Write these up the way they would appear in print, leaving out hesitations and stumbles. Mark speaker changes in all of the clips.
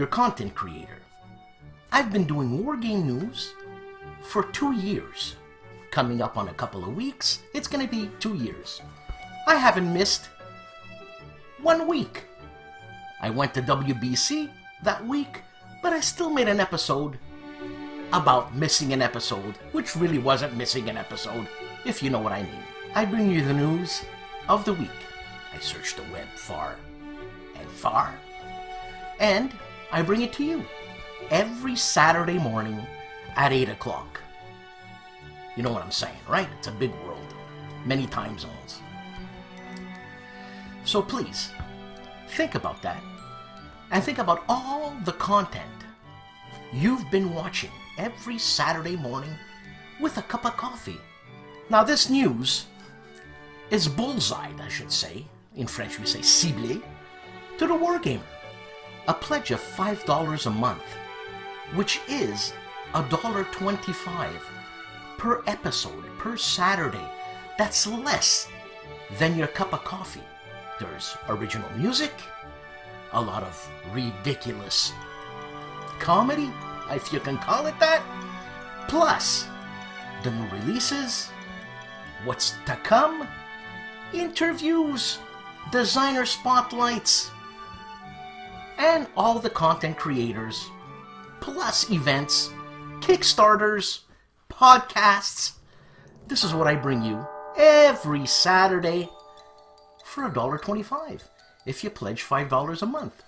Speaker 1: content creator. I've been doing Wargame news for 2 years. Coming up on a couple of weeks, it's going to be 2 years. I haven't missed 1 week. I went to WBC that week, but I still made an episode about missing an episode, which really wasn't missing an episode, if you know what I mean. I bring you the news of the week. I search the web far and far, and I bring it to you every Saturday morning at 8 o'clock. You know what I'm saying, right? It's a big world. Many time zones. So please, think about that. And think about all the content you've been watching every Saturday morning with a cup of coffee. Now this news is bullseyed, I should say. In French we say ciblé, to the Wargamer. A pledge of $5 a month, which is $1.25 per episode, per Saturday. That's less than your cup of coffee. There's original music, a lot of ridiculous comedy, if you can call it that, plus the new releases, what's to come, interviews, designer spotlights, and all the content creators, plus events, Kickstarters, podcasts. This is what I bring you every Saturday for $1.25 if you pledge $5 a month.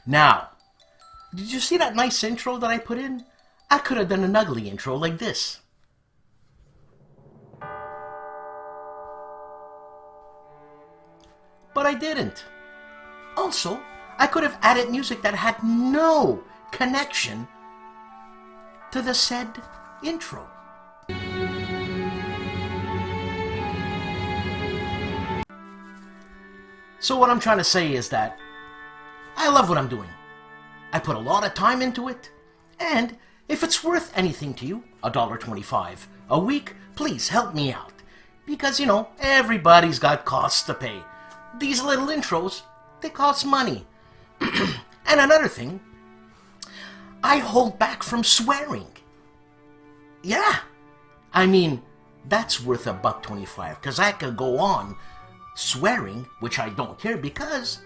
Speaker 1: Now, did you see that nice intro that I put in? I could have done an ugly intro like this. But I didn't. Also, I could have added music that had no connection to the said intro. So what I'm trying to say is that I love what I'm doing. I put a lot of time into it, and if it's worth anything to you, $1.25 a week, please help me out. Because, you know, everybody's got costs to pay. These little intros, they cost money. And another thing, I hold back from swearing. Yeah, I mean, that's worth $1.25, because I could go on swearing, which I don't care because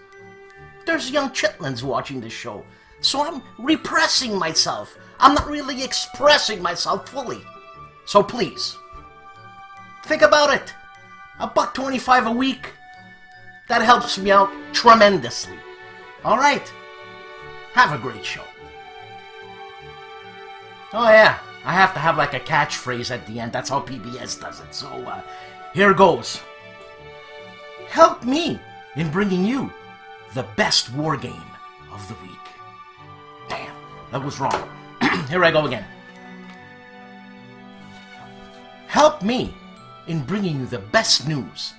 Speaker 1: there's young chitlins watching this show. So I'm repressing myself. I'm not really expressing myself fully. So please, think about it. $1.25 a week. That helps me out tremendously. All right. Have a great show. Oh yeah, I have to have like a catchphrase at the end. That's how PBS does it. So here goes. Help me in bringing you the best war game of the week. Damn, that was wrong. Here I go again. Help me in bringing you the best news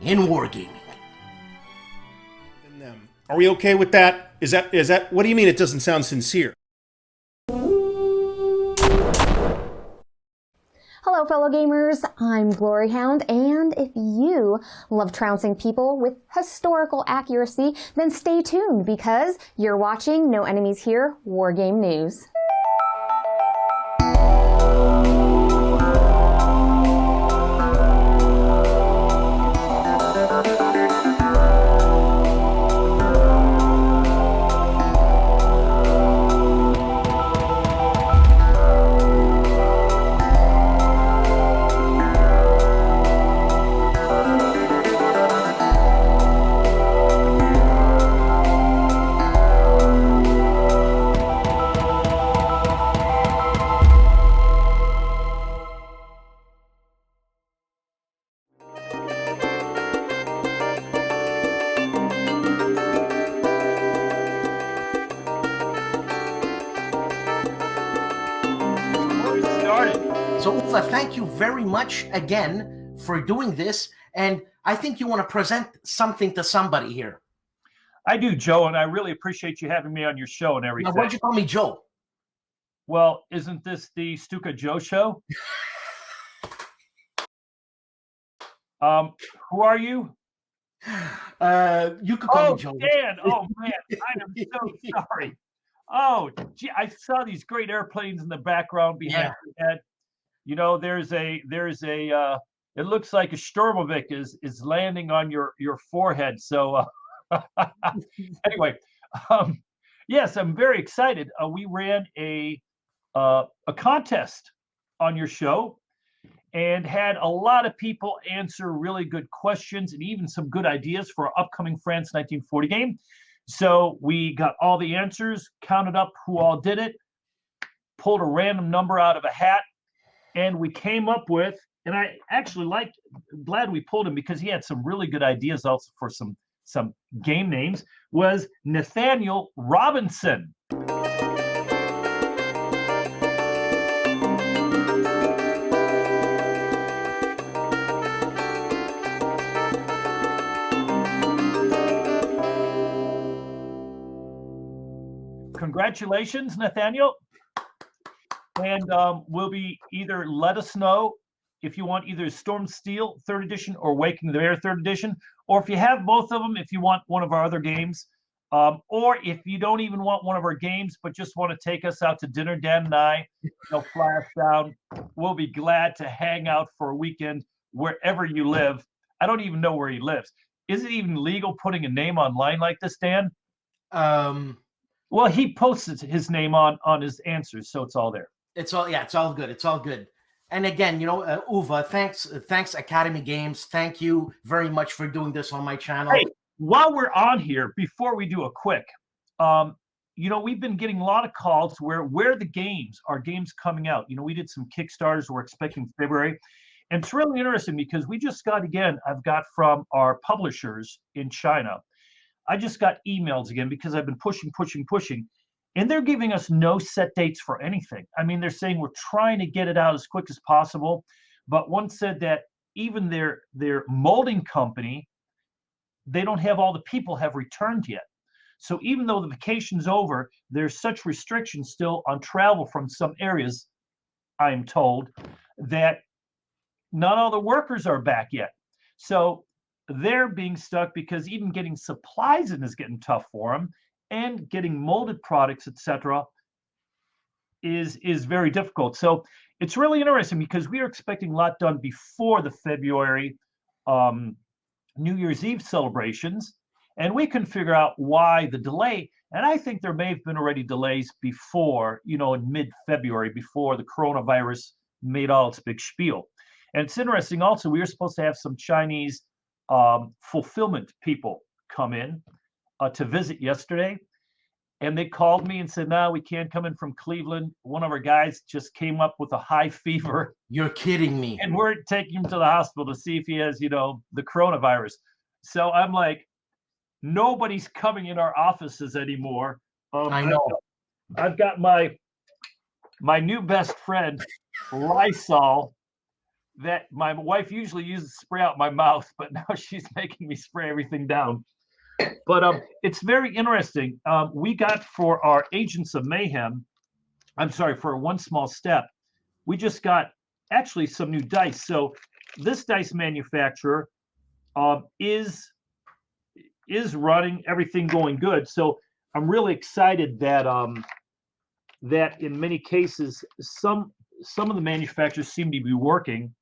Speaker 1: in wargaming.
Speaker 2: Are we okay with that? Is that what do you mean it doesn't sound sincere?
Speaker 3: Hello fellow gamers, I'm Glory Hound, and if you love trouncing people with historical accuracy, then stay tuned because you're watching No Enemies Here Wargame News.
Speaker 1: Thank you very much again for doing this, and I think you want to present something to somebody here.
Speaker 4: I do, Joe, and I really appreciate you having me on your show and everything.
Speaker 1: Now, why'd you call me Joe?
Speaker 4: Well, isn't this the STUKAJOE show? Who are you?
Speaker 1: You could call me Joe.
Speaker 4: Dan. Oh, man, I am so sorry. Oh, gee, I saw these great airplanes in the background behind your head. You know, it looks like a Sturmovik is landing on your forehead. So anyway, yes, I'm very excited. We ran a contest on your show and had a lot of people answer really good questions and even some good ideas for our upcoming France 1940 game. So we got all the answers, counted up who all did it, pulled a random number out of a hat, and we came up with, and I actually glad we pulled him because he had some really good ideas also for some game names, was Nathaniel Robinson. Congratulations, Nathaniel. And we'll be either let us know if you want either Storm Steel 3rd edition or Waking the Air 3rd edition, or if you have both of them, if you want one of our other games, or if you don't even want one of our games, but just want to take us out to dinner, Dan and I, fly us down. We'll be glad to hang out for a weekend wherever you live. I don't even know where he lives. Is it even legal putting a name online like this, Dan? Well, he posted his name on his answers, so it's all there.
Speaker 1: It's all good. It's all good. And again, Uwe, thanks Academy Games. Thank you very much for doing this on my channel.
Speaker 4: Hey, while we're on here, before we do a quick, we've been getting a lot of calls where the games are games coming out. We did some Kickstarters. We're expecting February. And it's really interesting because we just got, I've got from our publishers in China. I just got emails again because I've been pushing. And they're giving us no set dates for anything. I mean, they're saying we're trying to get it out as quick as possible. But one said that even their molding company, they don't have all the people have returned yet. So even though the vacation's over, there's such restrictions still on travel from some areas, I'm told, that not all the workers are back yet. So they're being stuck because even getting supplies in is getting tough for them. And getting molded products, etc., is very difficult. So it's really interesting because we are expecting a lot done before the February New Year's Eve celebrations, and we can figure out why the delay. And I think there may have been already delays before, in mid-February, before the coronavirus made all its big spiel. And it's interesting also, we were supposed to have some Chinese fulfillment people come in to visit yesterday, and they called me and said, no, we can't come in from Cleveland. One of our guys just came up with a high fever.
Speaker 1: You're kidding me.
Speaker 4: And we're taking him to the hospital to see if he has, the coronavirus. So I'm like, nobody's coming in our offices anymore.
Speaker 1: I know.
Speaker 4: I've got my new best friend, Lysol, that my wife usually uses to spray out my mouth, but now she's making me spray everything down. But it's very interesting. We got for our Agents of Mayhem, for One Small Step, we just got actually some new dice. So this dice manufacturer is running everything going good. So I'm really excited that that in many cases some of the manufacturers seem to be working.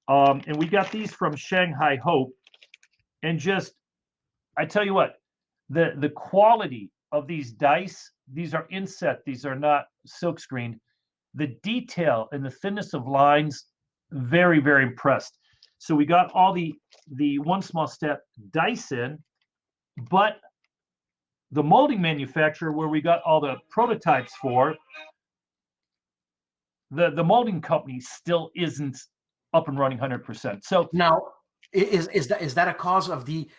Speaker 4: And we got these from Shanghai Hope, and just I tell you what, the quality of these dice, these are inset, these are not silk screened. The detail and the thinness of lines, very, very impressed. So we got all the One Small Step dice in, but the molding manufacturer where we got all the prototypes for, the molding company still isn't up and running 100%. So
Speaker 1: now, is that a cause of the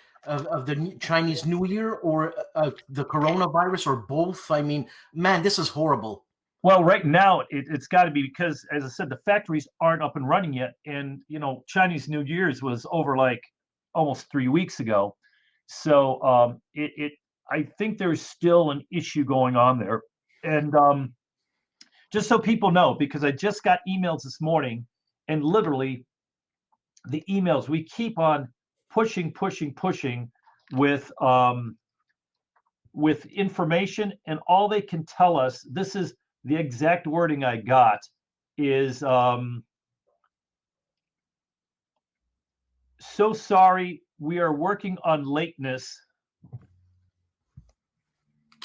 Speaker 1: Chinese New Year or the coronavirus, or both? I mean, man, this is horrible.
Speaker 4: Well, right now it's got to be because, as I said, the factories aren't up and running yet, and Chinese New Year's was over like almost 3 weeks ago. So I think there's still an issue going on there, and just so people know, because I just got emails this morning, and literally the emails, we keep on pushing with with information, and all they can tell us, this is the exact wording I got, is so sorry, we are working on lateness,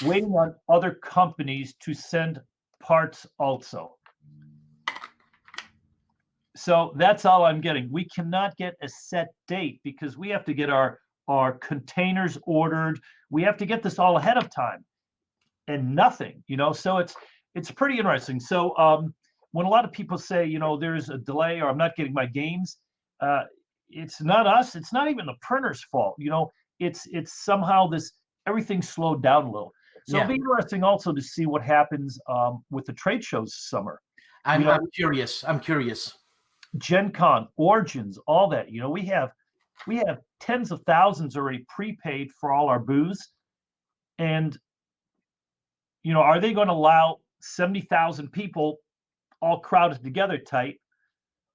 Speaker 4: waiting on other companies to send parts also. So that's all I'm getting. We cannot get a set date because we have to get our containers ordered. We have to get this all ahead of time, and nothing, you know. So it's pretty interesting. So when a lot of people say, you know, there's a delay or I'm not getting my games, it's not us. It's not even the printer's fault. You know, it's somehow everything slowed down a little. So it'll be interesting also to see what happens with the trade shows this summer.
Speaker 1: I'm curious. I'm curious.
Speaker 4: Gen Con, Origins, all that. You know, we have tens of thousands already prepaid for all our booths. And, you know, are they going to allow 70,000 people all crowded together tight?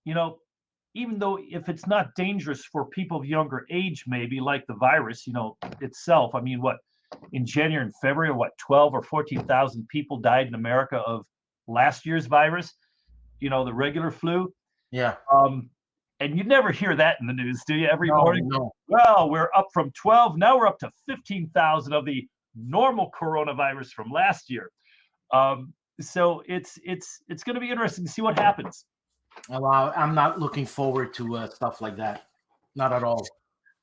Speaker 4: You know, even though if it's not dangerous for people of younger age, maybe like the virus, you know, itself, I mean, what, in January and February, what, 12 or 14,000 people died in America of last year's virus, you know, the regular flu.
Speaker 1: Yeah.
Speaker 4: And you never hear that in the news, do you? Every
Speaker 1: No,
Speaker 4: morning,
Speaker 1: no.
Speaker 4: well, we're up from 12, now we're up to 15,000 of the normal coronavirus from last year. So it's going to be interesting to see what happens.
Speaker 1: Well, I'm not looking forward to stuff like that. Not at all.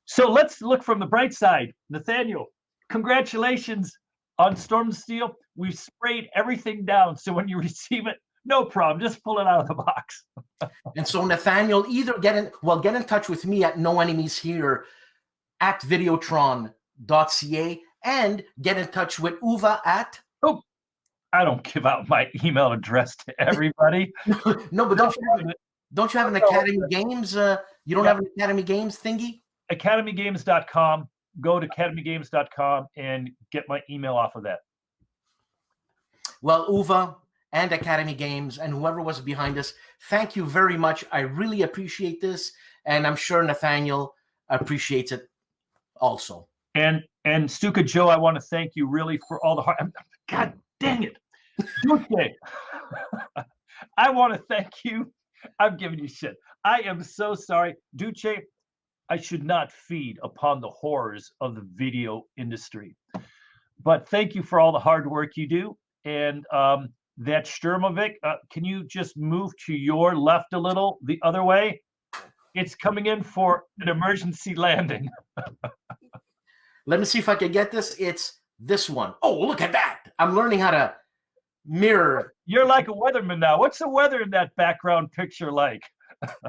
Speaker 4: So let's look from the bright side. Nathaniel, congratulations on Storm and Steel. We've sprayed everything down, so when you receive it, no problem. Just pull it out of the box.
Speaker 1: And so, Nathaniel, either get in touch with me at No Enemies Here at Videotron.ca and get in touch with Uva at.
Speaker 4: Oh, I don't give out my email address to everybody.
Speaker 1: No, but don't you have an Academy Games? You don't have an Academy Games thingy?
Speaker 4: AcademyGames.com. Go to AcademyGames.com and get my email off of that.
Speaker 1: Well, Uva and Academy Games and whoever was behind this, thank you very much. I really appreciate this, and I'm sure Nathaniel appreciates it also.
Speaker 4: And STUKAJOE, I want to thank you really for all the hard. God dang it, Duce, I want to thank you. I'm giving you shit. I am so sorry, Duce. I should not feed upon the horrors of the video industry, but thank you for all the hard work you do. And that Sturmovik, can you just move to your left a little, the other way? It's coming in for an emergency landing.
Speaker 1: Let me see if I can get this. It's this one. Oh, look at that. I'm learning how to mirror.
Speaker 4: You're like a weatherman now. What's the weather in that background picture like?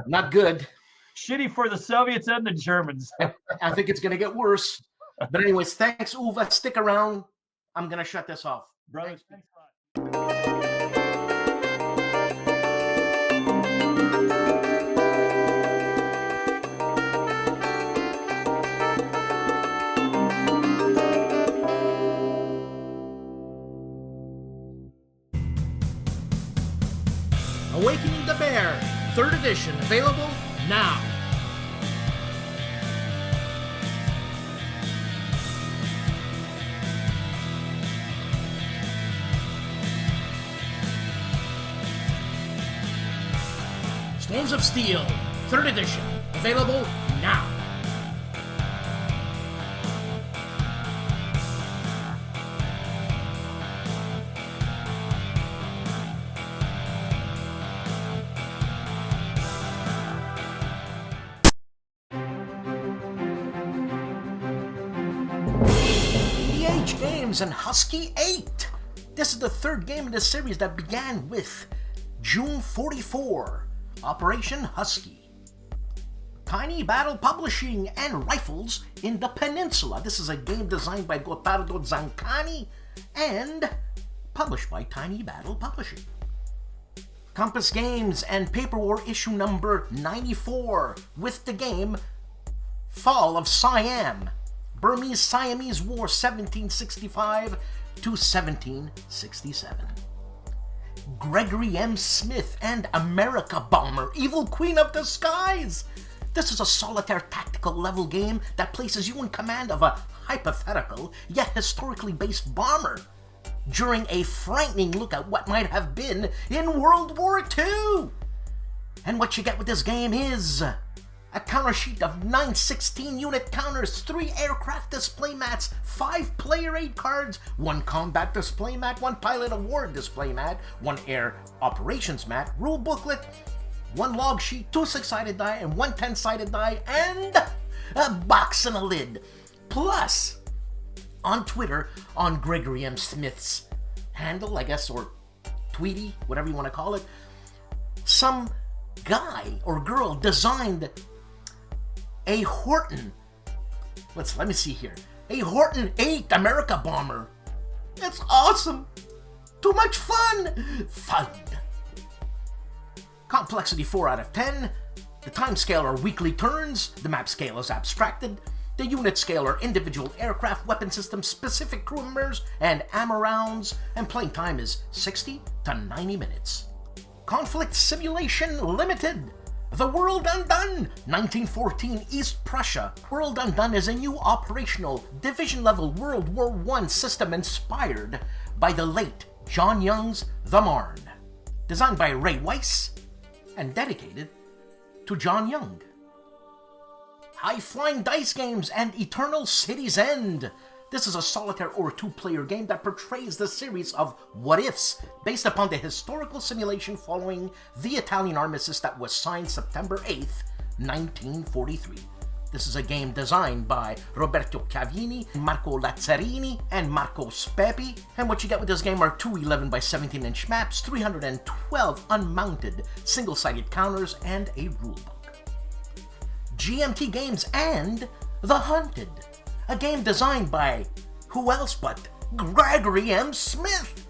Speaker 1: Not good.
Speaker 4: Shitty for the Soviets and the Germans.
Speaker 1: I think it's going to get worse. But anyways, thanks, Uva. Stick around. I'm going to shut this off.
Speaker 4: Brothers, thanks a lot.
Speaker 1: Awakening the Bear, 3rd edition, available now. Storms of Steel, 3rd edition, available now. NEH Games and Husky 8. This is the 3rd game in the series that began with June 44. Operation Husky. Tiny Battle Publishing and Rifles in the Peninsula. This is a game designed by Gottardo Zancani and published by Tiny Battle Publishing. Compass Games and Paper War issue number 94 with the game Fall of Siam, Burmese-Siamese War 1765 to 1767. Gregory M. Smith and America Bomber, Evil Queen of the Skies. This is a solitaire tactical level game that places you in command of a hypothetical yet historically based bomber during a frightening look at what might have been in World War II. And what you get with this game is a counter sheet of 9 16-unit counters, 3 aircraft display mats, 5 player aid cards, 1 combat display mat, 1 pilot award display mat, 1 air operations mat, rule booklet, 1 log sheet, 2 6-sided die, and 1 10-sided die, and a box and a lid. Plus, on Twitter, on Gregory M. Smith's handle, I guess, or Tweety, whatever you want to call it, some guy or girl designed a Horton, let me see here, a Horton 8 America bomber. It's awesome. Too much fun. Fun. Complexity 4 out of 10. The time scale are weekly turns. The map scale is abstracted. The unit scale are individual aircraft, weapon systems, specific crew members, and ammo rounds. And playing time is 60 to 90 minutes. Conflict Simulation Limited. The World Undone, 1914 East Prussia. World Undone is a new operational, division-level World War I system inspired by the late John Young's The Marne. Designed by Ray Weiss and dedicated to John Young. High-Flying Dice Games and Eternal City's End. This is a solitaire or 2-player game that portrays the series of what-ifs based upon the historical simulation following the Italian armistice that was signed September 8th, 1943. This is a game designed by Roberto Cavini, Marco Lazzarini, and Marco Speppi. And what you get with this game are 2 11 by 17-inch maps, 312 unmounted single-sided counters, and a rulebook. GMT Games and The Hunted. A game designed by who else but Gregory M. Smith.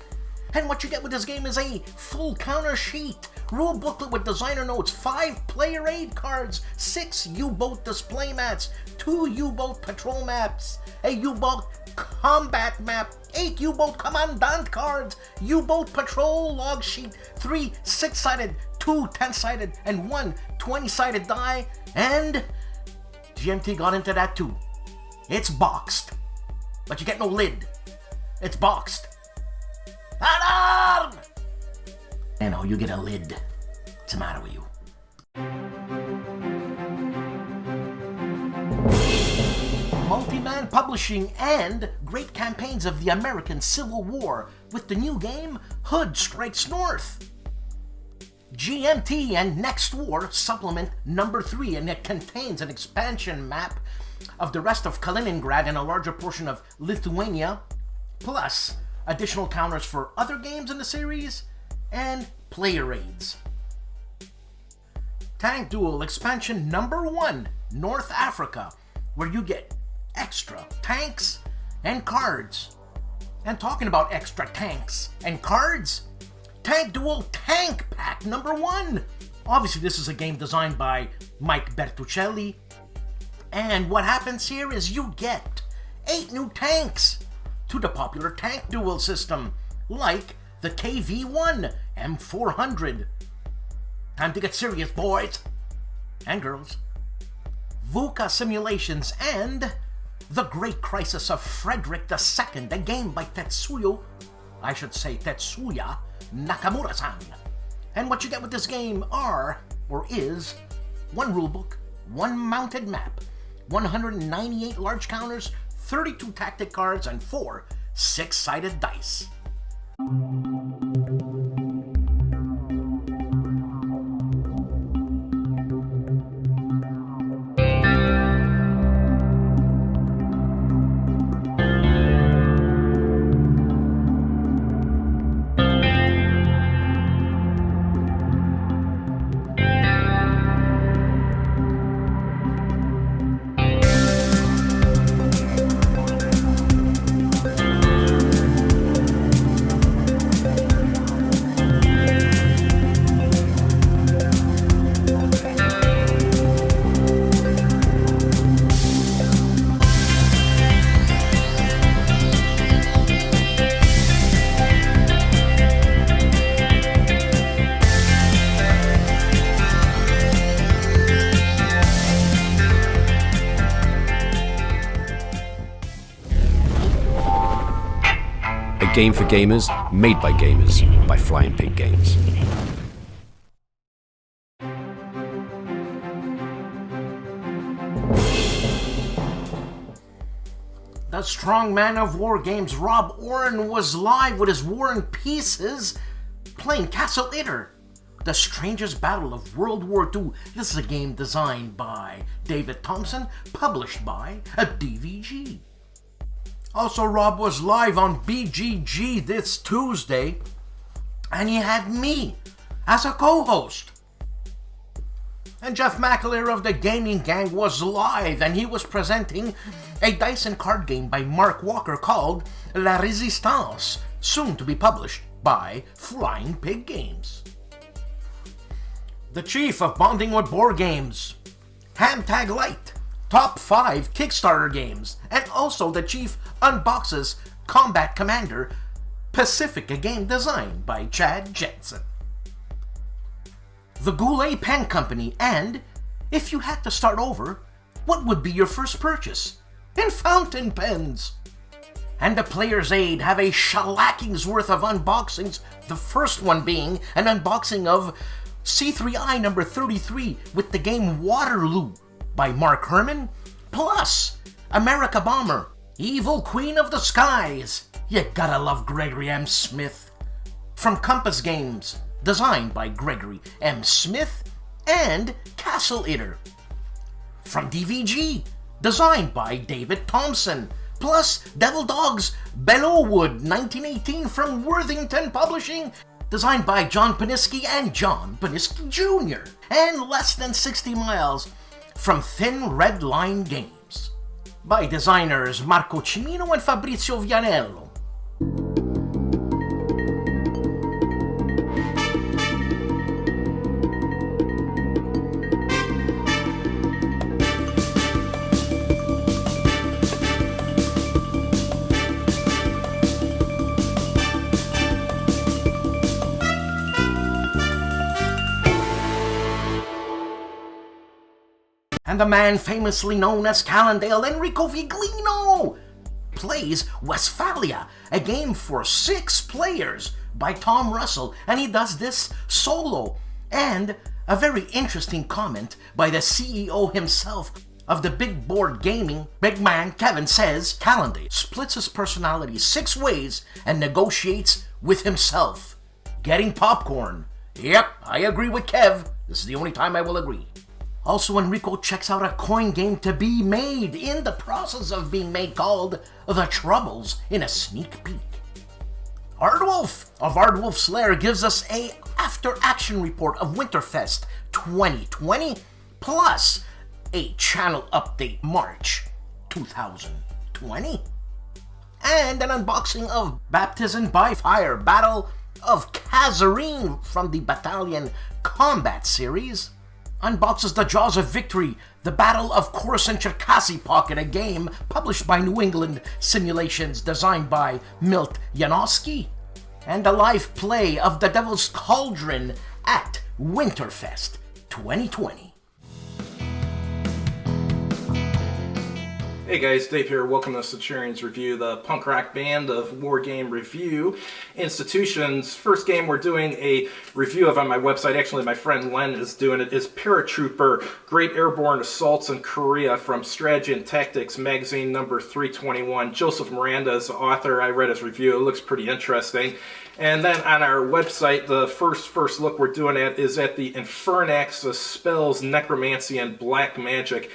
Speaker 1: And what you get with this game is a full counter sheet, rule booklet with designer notes, 5 player aid cards, 6 U-boat display mats, 2 U-boat patrol maps, a U-boat combat map, 8 U-boat commandant cards, U-boat patrol log sheet, 3 6-sided, 2 10-sided, and 1 20-sided die, and GMT got into that too. It's boxed, but you get no lid. It's boxed. Alarm! I know, you get a lid. What's the matter with you? Multi-Man Publishing and great campaigns of the American Civil War with the new game, Hood Strikes North. GMT and Next War Supplement number 3, and it contains an expansion map of the rest of Kaliningrad and a larger portion of Lithuania, plus additional counters for other games in the series, and player raids. Tank Duel Expansion number 1, North Africa, where you get extra tanks and cards. And talking about extra tanks and cards, Tank Duel Tank Pack number 1. Obviously this is a game designed by Mike Bertuccelli, and what happens here is you get 8 new tanks to the popular Tank Duel system, like the KV-1 M400. Time to get serious, boys and girls. VUCA Simulations and The Great Crisis of Frederick II, a game by Tetsuya Nakamura-san. And what you get with this game is 1 rulebook, 1 mounted map, 198 large counters, 32 tactic cards, and 4 6-sided dice.
Speaker 5: game for gamers, made by gamers, by Flying Pig Games.
Speaker 1: The strong man of war games, Rob Oren, was live with his War and Pieces, playing Castle Itter, the strangest battle of World War II. This is a game designed by David Thompson, published by a DVG. Also, Rob was live on BGG this Tuesday, and he had me as a co-host. And Jeff McAleer of the Gaming Gang was live, and he was presenting a dice and card game by Mark Walker called La Résistance, soon to be published by Flying Pig Games. The chief of Bonding with Board Games, Hamtag Light, top 5 Kickstarter games, and also the chief unboxes Combat Commander, Pacifica game designed by Chad Jensen. The Goulet Pen Company, and if you had to start over, what would be your first purchase? And fountain pens. And the Player's Aid have a shellacking's worth of unboxings, the first one being an unboxing of C3I number 33 with the game Waterloo by Mark Herman, plus America Bomber, Evil Queen of the Skies. You gotta love Gregory M. Smith. From Compass Games, designed by Gregory M. Smith, and Castle Itter. From DVG, designed by David Thompson, plus Devil Dogs Bellowwood 1918 from Worthington Publishing, designed by John Paniski and John Paniski Jr., and Less Than 60 Miles from Thin Red Line Games, by designers Marco Cimino and Fabrizio Vianello. And the man famously known as Calandale, Enrico Viglino, plays Westphalia, a game for 6 players by Tom Russell, and he does this solo. And a very interesting comment by the CEO himself of the Big Board Gaming, Big Man Kevin, says Calandale splits his personality 6 ways and negotiates with himself. Getting popcorn. Yep, I agree with Kev. This is the only time I will agree. Also, Enrico checks out a coin game to be made, in the process of being made, called The Troubles, in a sneak peek. ARDWULF of ARDWULF'S Lair gives us a after-action report of Winterfest 2020, plus a channel update March 2020, and an unboxing of Baptism by Fire Battle of Kazarine from the Battalion Combat series, unboxes the Jaws of Victory, the Battle of Coruscant Cherkasy Pocket, a game published by New England Simulations, designed by Milt Janowski, and a live play of The Devil's Cauldron at Winterfest 2020.
Speaker 6: Hey guys, Dave here. Welcome to Centurion's Review, the punk rock band of Wargame Review Institution's first game we're doing a review of on my website. Actually, my friend Len is doing it. Is Paratrooper, Great Airborne Assaults in Korea from Strategy and Tactics magazine number 321. Joseph Miranda is the author. I read his review. It looks pretty interesting. And then on our website, the first look we're doing at is at the Infernax of Spells, Necromancy, and Black Magic.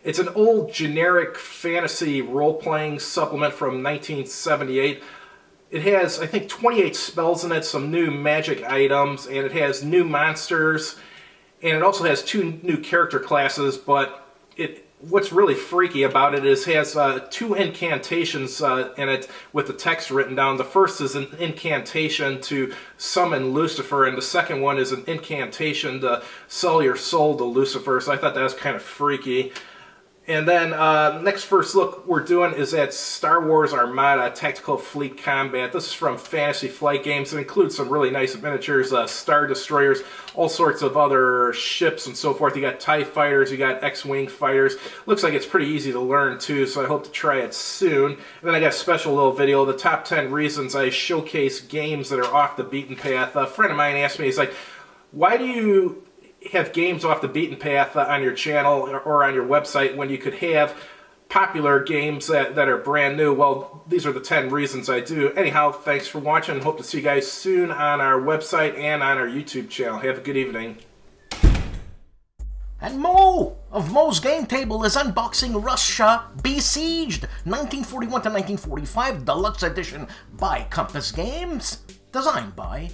Speaker 6: It's an old generic fantasy role-playing supplement from 1978. It has, I think, 28 spells in it, some new magic items, and it has new monsters, and it also has 2 new character classes, but what's really freaky about it is it has 2 incantations in it with the text written down. The first is an incantation to summon Lucifer, and the second one is an incantation to sell your soul to Lucifer, so I thought that was kind of freaky. And then next first look we're doing is at Star Wars Armada Tactical Fleet Combat. This is from Fantasy Flight Games. It includes some really nice miniatures, Star Destroyers, all sorts of other ships and so forth. You got TIE fighters, you got X-Wing fighters. Looks like it's pretty easy to learn too, so I hope to try it soon. And then I got a special little video, the top 10 reasons I showcase games that are off the beaten path. A friend of mine asked me, he's like, why do you have games off the beaten path on your channel or on your website when you could have popular games that are brand new? Well, these are the 10 reasons I do. Anyhow, thanks for watching. Hope to see you guys soon on our website and on our YouTube channel. Have a good evening.
Speaker 1: And Mo of Mo's Game Table is unboxing Russia Besieged 1941 to 1945 Deluxe Edition by Compass Games, designed by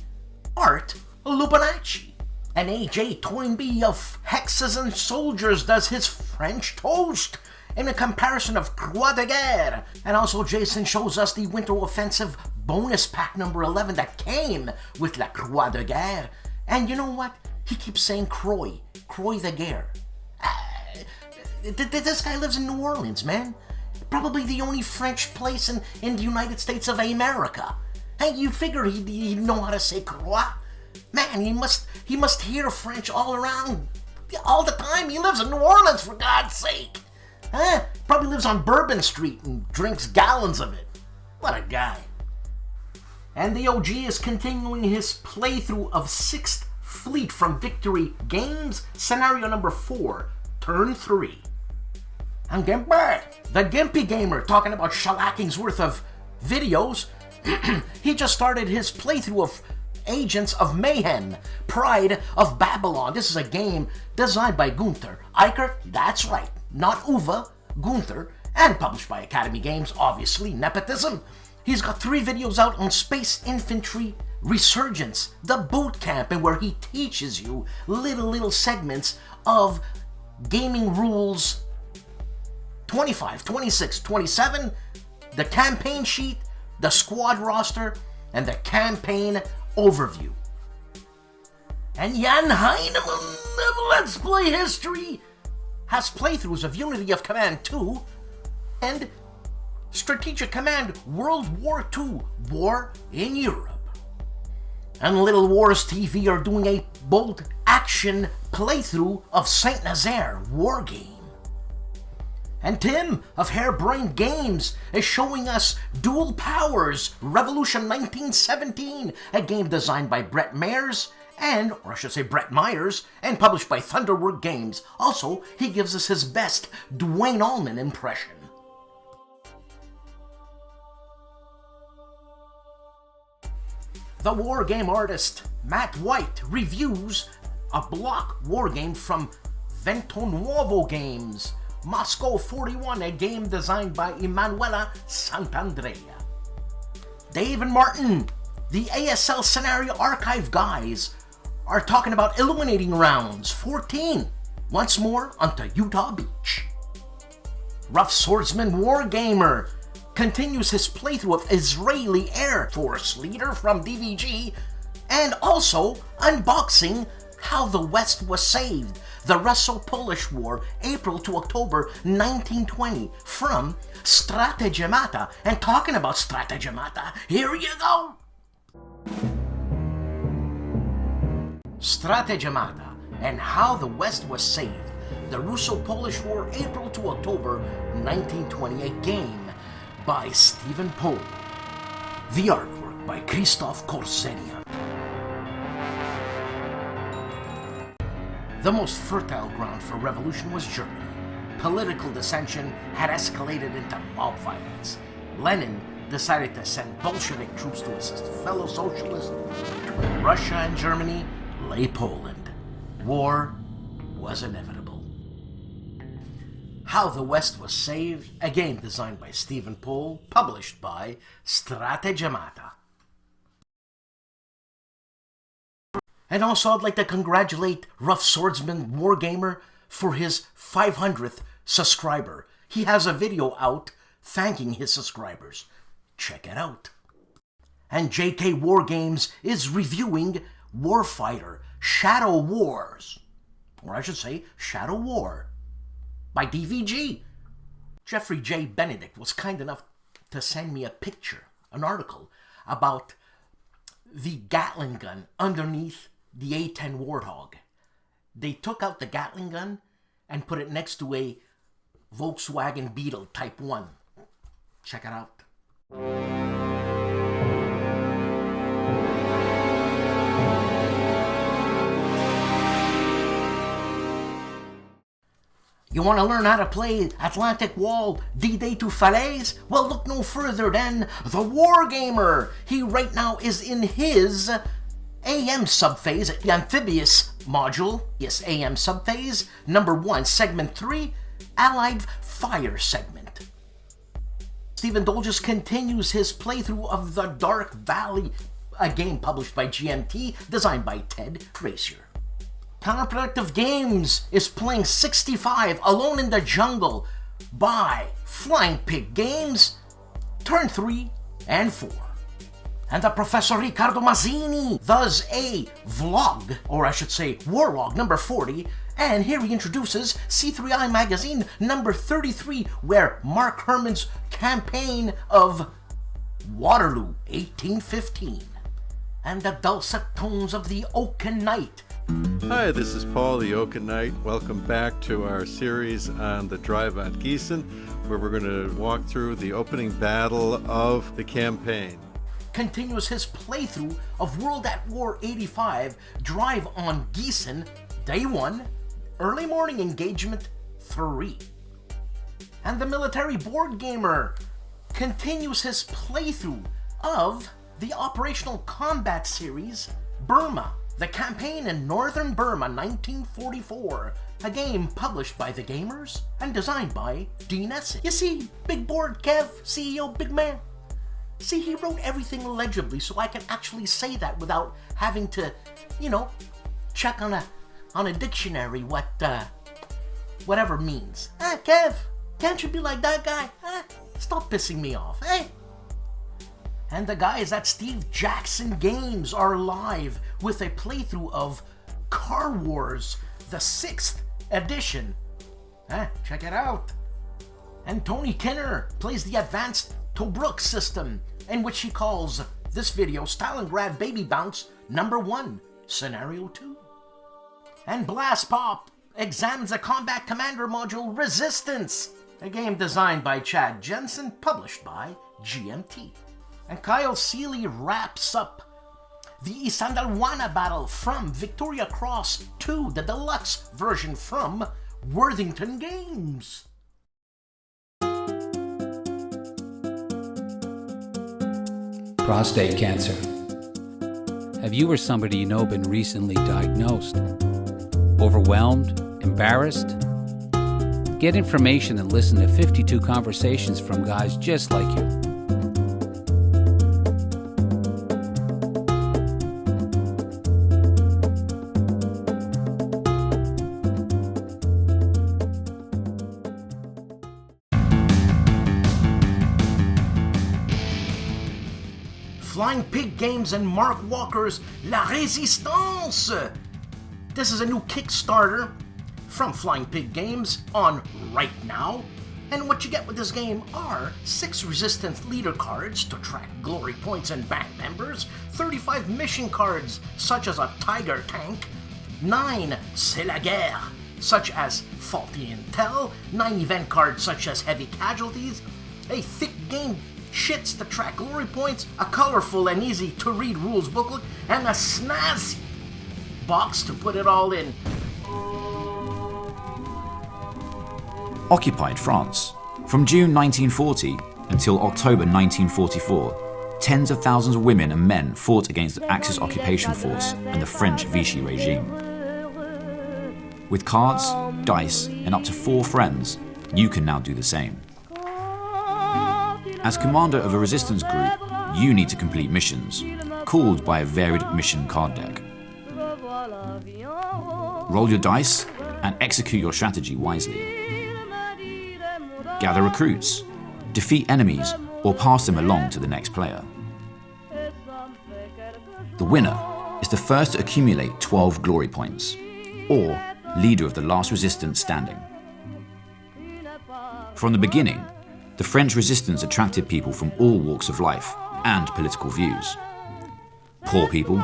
Speaker 1: Art Lupinacci. And AJ Toynbee of Hexes and Soldiers does his French toast in a comparison of Croix de Guerre. And also Jason shows us the Winter Offensive bonus pack number 11 that came with La Croix de Guerre. And you know what? He keeps saying Croix de Guerre. This guy lives in New Orleans, man. Probably the only French place in the United States of America. Hey, you figure he'd know how to say Croix? Man, he must hear French all around, all the time. He lives in New Orleans, for God's sake. Probably lives on Bourbon Street and drinks gallons of it. What a guy. And the OG is continuing his playthrough of 6th Fleet from Victory Games, scenario number 4, turn 3. And GIMPY, the GIMPY gamer, talking about shellacking's worth of videos. He just started his playthrough of Agents of Mayhem, Pride of Babylon. This is a game designed by Gunther Eichert, that's right, not Uwe, Gunther, and published by Academy Games, obviously, nepotism. He's got 3 videos out on Space Infantry Resurgence, the boot camp, and where he teaches you little segments of gaming rules 25, 26, 27, the campaign sheet, the squad roster, and the campaign overview. And Jan Heinemann of Let's Play History has playthroughs of Unity of Command 2 and Strategic Command World War II, War in Europe. And Little Wars TV are doing a bold action playthrough of Saint Nazaire Wargame. And Tim of Harebrained Games is showing us Dual Powers Revolution 1917, a game designed by Brett Myers, and published by Thunderwork Games. Also, he gives us his best Dwayne Allman impression. The wargame artist Matt White reviews a block wargame from Vento Nuovo Games, Moscow 41, a game designed by Emanuela Santandrea. Dave and Martin, the ASL Scenario Archive guys, are talking about Illuminating Rounds 14, once more onto Utah Beach. Rough Swordsman Wargamer continues his playthrough of Israeli Air Force leader from DVG, and also unboxing How the West Was Saved, the Russo-Polish War, April to October 1920, from Strategemata. And talking about Strategemata, here you go! Strategemata and How the West Was Saved, the Russo-Polish War, April to October 1920, a game by Stephen Pohl. The artwork by Krzysztof Korzeniak. The most fertile ground for revolution was Germany. Political dissension had escalated into mob violence. Lenin decided to send Bolshevik troops to assist fellow socialists. Between Russia and Germany lay Poland. War was inevitable. How the West Was Saved, a game designed by Stephen Pohl, published by Strategemata. And also I'd like to congratulate Rough Swordsman Wargamer for his 500th subscriber. He has a video out thanking his subscribers. Check it out. And JK Wargames is reviewing Warfighter Shadow Wars. Or I should say, Shadow War. by DVG. Jeffrey J. Benedict was kind enough to send me a picture, an article, about the Gatling gun underneath the A10 Warthog. They took out the Gatling gun and put it next to a Volkswagen Beetle Type 1. Check it out. You want to learn how to play Atlantic Wall, D-Day to Falaise? Well, look no further than the Wargamer. He right now is in his AM subphase, the amphibious module. Yes, AM subphase, number 1, segment 3, Allied Fire segment. Stephen Dolges continues his playthrough of The Dark Valley, a game published by GMT, designed by Ted Racier. Counterproductive Games is playing 65 Alone in the Jungle by Flying Pig Games, turn 3 and 4. And the Professor Riccardo Mazzini does a vlog, or I should say Warlog number 40, and here he introduces C3I Magazine number 33, where Mark Herman's campaign of Waterloo 1815, and the dulcet tones of the Oaken Night.
Speaker 7: Hi, this is Paul, the Oaken Night. Welcome back to our series on the Drive at Gießen, where we're going to walk through the opening battle of the campaign.
Speaker 1: Continues his playthrough of World at War 85, Drive on Gießen, Day 1, Early Morning Engagement 3. And the Military Board Gamer continues his playthrough of the Operational Combat Series, Burma, the campaign in Northern Burma 1944, a game published by the Gamers and designed by Dean Essin. You see, Big Board Kev, CEO Big Man, see, he wrote everything legibly so I can actually say that without having to, check on a dictionary what, whatever means. Kev, can't you be like that guy? Stop pissing me off, eh? And the guys at Steve Jackson Games are live with a playthrough of Car Wars, the 6th edition. Check it out. And Tony Kinner plays the advanced Tobruk system, in which he calls this video Stalingrad Baby Bounce number 1, Scenario 2. And BLASTPOP examines the Combat Commander module Resistance, a game designed by Chad Jensen, published by GMT. And Kyle Seeley wraps up the Isandlwana battle from Victoria Cross 2, the deluxe version from Worthington Games.
Speaker 8: Prostate cancer. Have you or somebody you know been recently diagnosed? Overwhelmed? Embarrassed? Get information and listen to 52 conversations from guys just like you.
Speaker 1: Flying Pig Games and Mark Walker's La Résistance. This is a new Kickstarter from Flying Pig Games on right now. And what you get with this game are 6 Resistance Leader cards to track glory points and bank members, 35 mission cards such as a Tiger tank, 9 C'est la guerre such as faulty intel, 9 event cards such as heavy casualties, a thick game shits to track glory points, a colorful and easy to read rules booklet, and a snazzy box to put it all in.
Speaker 5: Occupied France. From June 1940 until October 1944, tens of thousands of women and men fought against the Axis occupation force and the French Vichy regime. With cards, dice, and up to 4 friends, you can now do the same. As commander of a resistance group, you need to complete missions, called by a varied mission card deck. Roll your dice and execute your strategy wisely. Gather recruits, defeat enemies, or pass them along to the next player. The winner is the first to accumulate 12 glory points, or leader of the last resistance standing. From the beginning, the French resistance attracted people from all walks of life and political views. Poor people,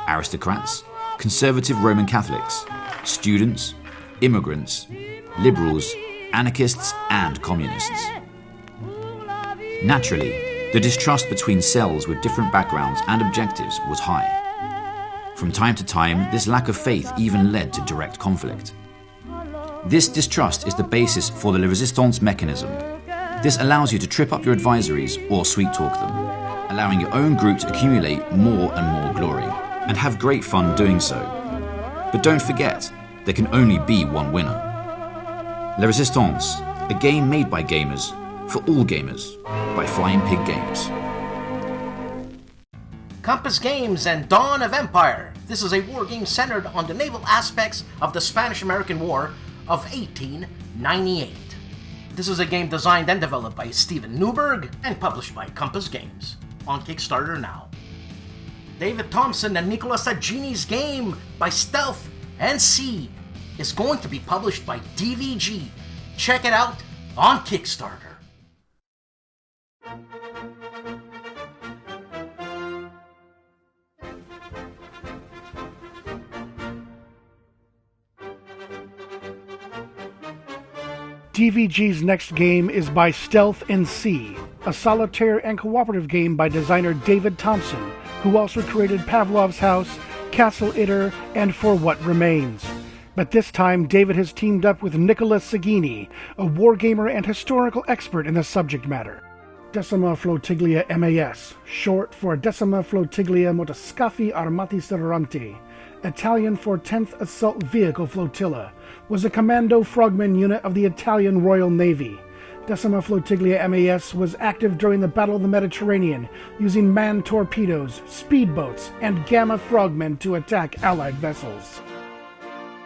Speaker 5: aristocrats, conservative Roman Catholics, students, immigrants, liberals, anarchists, and communists. Naturally, the distrust between cells with different backgrounds and objectives was high. From time to time, this lack of faith even led to direct conflict. This distrust is the basis for the resistance mechanism. This allows you to trip up your advisories or sweet talk them, allowing your own group to accumulate more and more glory, and have great fun doing so. But don't forget, there can only be one winner. La Resistance, a game made by gamers, for all gamers, by Flying Pig Games.
Speaker 1: Compass Games and Dawn of Empire. This is a war game centered on the naval aspects of the Spanish-American War of 1898. This is a game designed and developed by Steven Newberg and published by Compass Games. On Kickstarter now. David Thompson and Nicolas Aggini's game by Stealth NC is going to be published by DVG. Check it out on Kickstarter.
Speaker 9: DVG's next game is by Stealth NC, a solitaire and cooperative game by designer David Thompson, who also created Pavlov's House, Castle Itter, and For What Remains. But this time, David has teamed up with Nicolas Aggini, a wargamer and historical expert in the subject matter. Decima Flottiglia MAS, short for Decima Flottiglia Motoscafi Armati Serranti, Italian for 10th Assault Vehicle Flotilla, was a commando frogman unit of the Italian Royal Navy. Decima Flottiglia MAS was active during the Battle of the Mediterranean, using manned torpedoes, speedboats, and Gamma frogmen to attack Allied vessels.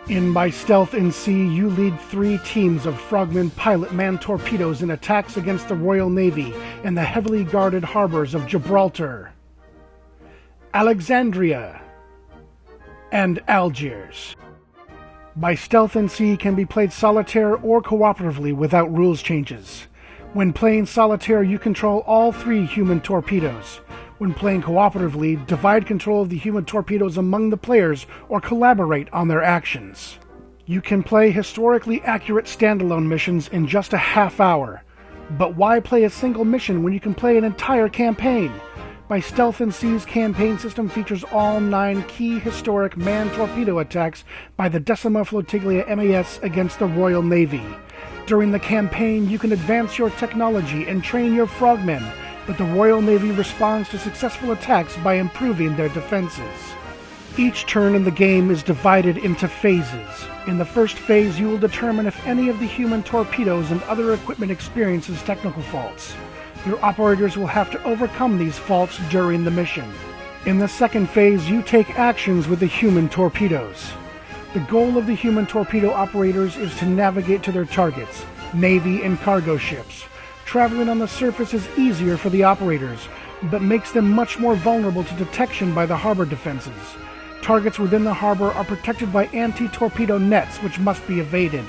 Speaker 9: In By Stealth NC, you lead 3 teams of frogmen pilot manned torpedoes in attacks against the Royal Navy in the heavily guarded harbors of Gibraltar, Alexandria, and Algiers. By Stealth NC can be played solitaire or cooperatively without rules changes. When playing solitaire, you control all 3 human torpedoes. When playing cooperatively, divide control of the human torpedoes among the players or collaborate on their actions. You can play historically accurate standalone missions in just a half hour. But why play a single mission when you can play an entire campaign? By Stealth NC's campaign system features all 9 key historic manned torpedo attacks by the Decima Flottiglia MAS against the Royal Navy. During the campaign, you can advance your technology and train your frogmen, but the Royal Navy responds to successful attacks by improving their defenses. Each turn in the game is divided into phases. In the first phase, you will determine if any of the human torpedoes and other equipment experiences technical faults. Your operators will have to overcome these faults during the mission. In the second phase, you take actions with the human torpedoes. The goal of the human torpedo operators is to navigate to their targets, Navy and cargo ships. Traveling on the surface is easier for the operators, but makes them much more vulnerable to detection by the harbor defenses. Targets within the harbor are protected by anti-torpedo nets, which must be evaded.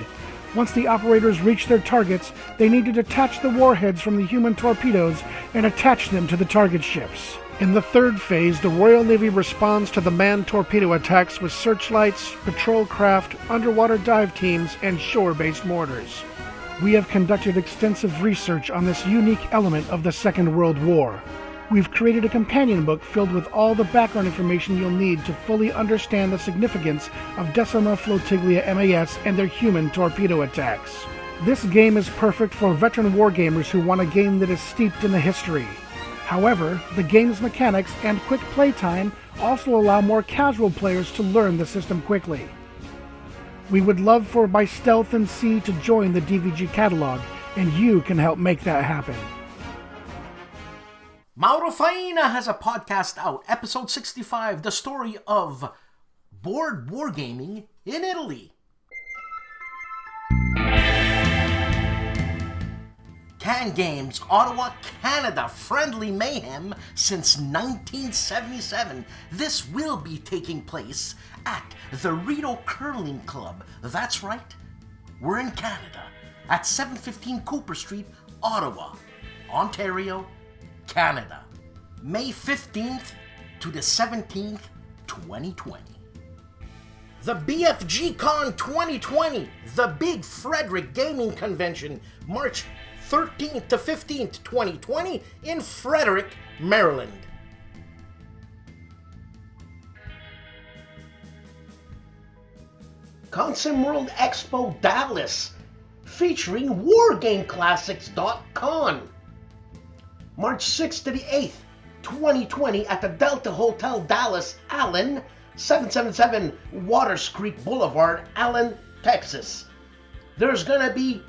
Speaker 9: Once the operators reach their targets, they need to detach the warheads from the human torpedoes and attach them to the target ships. In the third phase, the Royal Navy responds to the manned torpedo attacks with searchlights, patrol craft, underwater dive teams, and shore-based mortars. We have conducted extensive research on this unique element of the Second World War. We've created a companion book filled with all the background information you'll need to fully understand the significance of Decima Flottiglia MAS and their human torpedo attacks. This game is perfect for veteran wargamers who want a game that is steeped in the history. However, the game's mechanics and quick playtime also allow more casual players to learn the system quickly. We would love for By Stealth NC to join the DVG catalog, and you can help make that happen.
Speaker 1: Mauro Faina has a podcast out, episode 65, the story of board wargaming in Italy. Can Games, Ottawa, Canada, friendly mayhem since 1977. This will be taking place at the Rito Curling Club. That's right, we're in Canada. at 715 Cooper Street, Ottawa, Ontario, Canada, May 15th to the 17th, 2020. The BFG Con 2020, the Big Frederick Gaming Convention, March 13th to 15th, 2020 in Frederick, Maryland. Consim World Expo Dallas, featuring WarGameClassics.con. March 6th to the 8th, 2020 at the Delta Hotel Dallas, Allen, 777 Waters Creek Boulevard, Allen, Texas. There's gonna be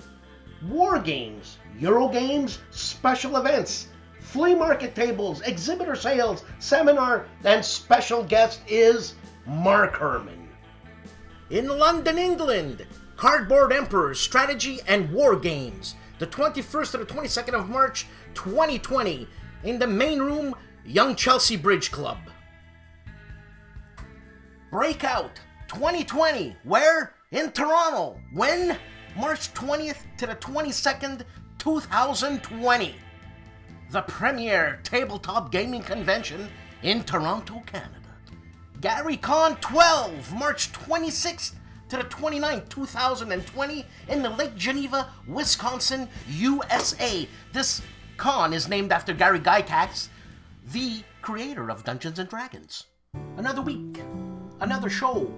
Speaker 1: war games, Euro games, special events, flea market tables, exhibitor sales, seminar, and special guest is Mark Herman. In London, England, Cardboard Emperor Strategy and War Games, the 21st to the 22nd of March, 2020, in the main room, Young Chelsea Bridge Club. Breakout 2020, where? In Toronto. When? March 20th to the 22nd, 2020. The premier tabletop gaming convention in Toronto, Canada. GaryCon 12, March 26th to the 29th, 2020 in the Lake Geneva, Wisconsin, USA. This con is named after Gary Gygax, the creator of Dungeons & Dragons. Another week, another show.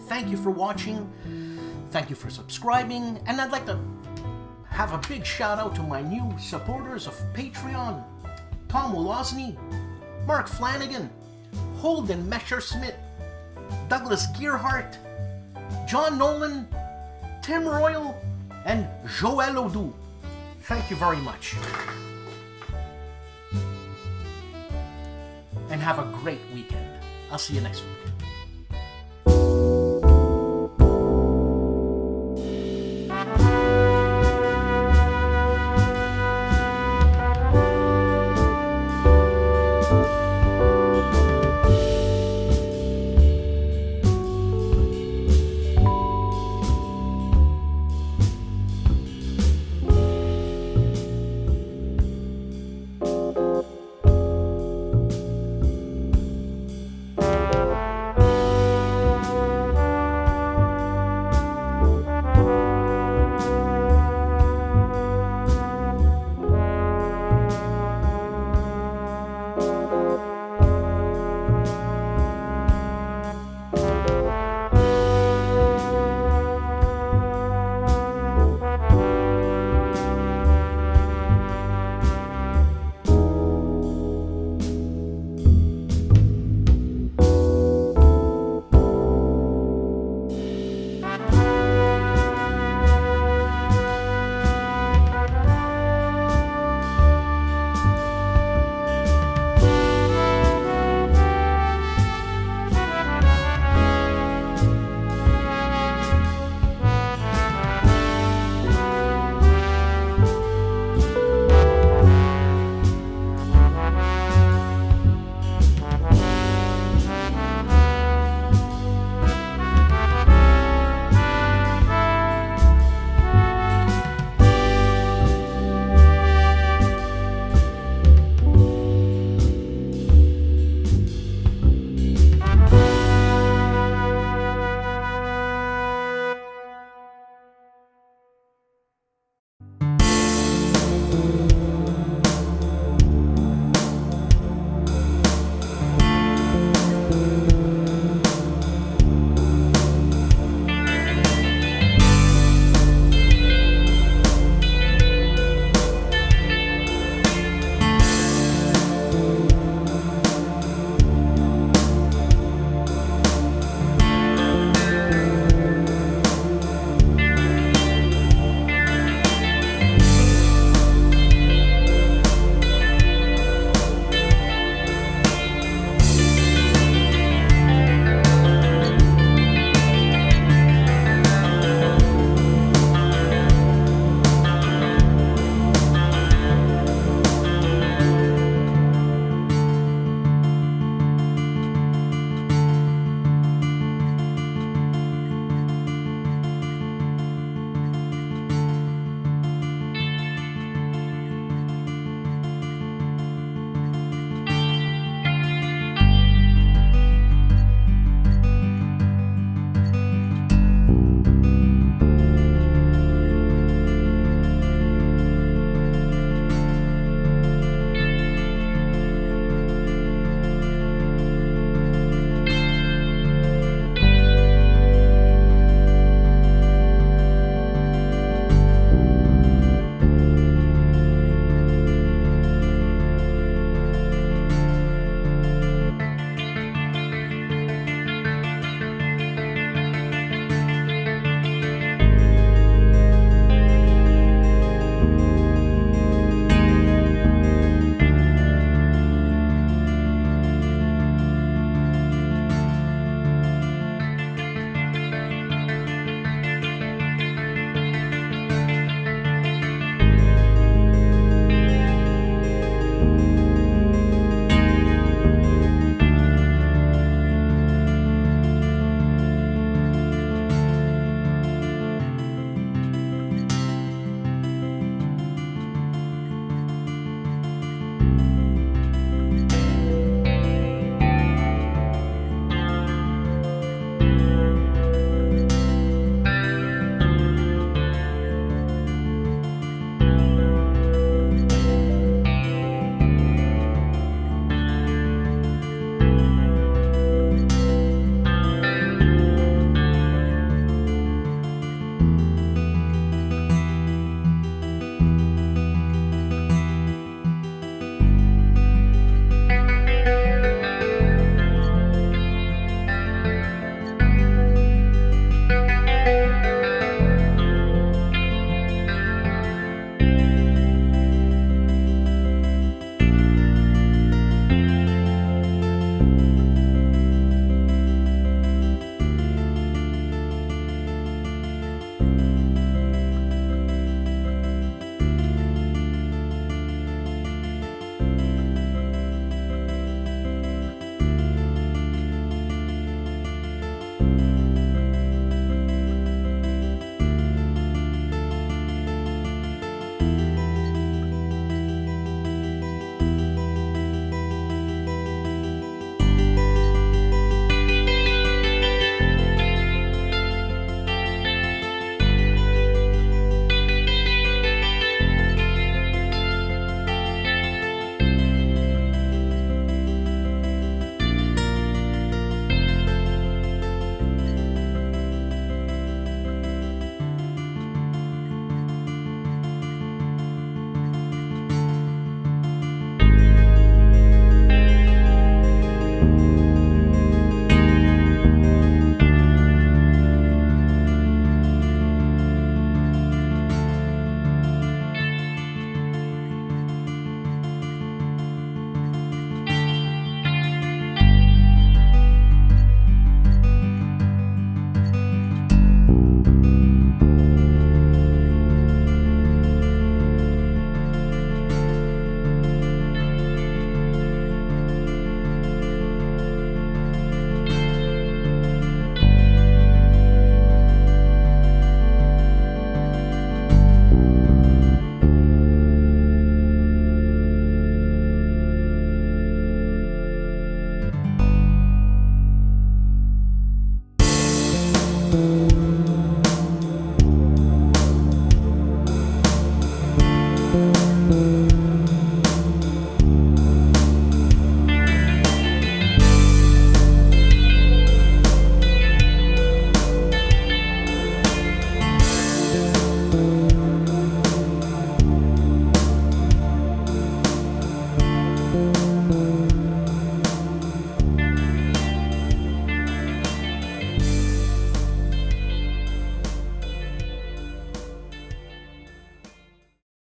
Speaker 1: Thank you for watching. Thank you for subscribing. And I'd like to have a big shout out to my new supporters of Patreon. Tom Wolosny, Mark Flanagan, Holden Messerschmidt, Douglas Gearhart, John Nolan, Tim Royal, and Joël Odu. Thank you very much. And have a great weekend. I'll see you next week.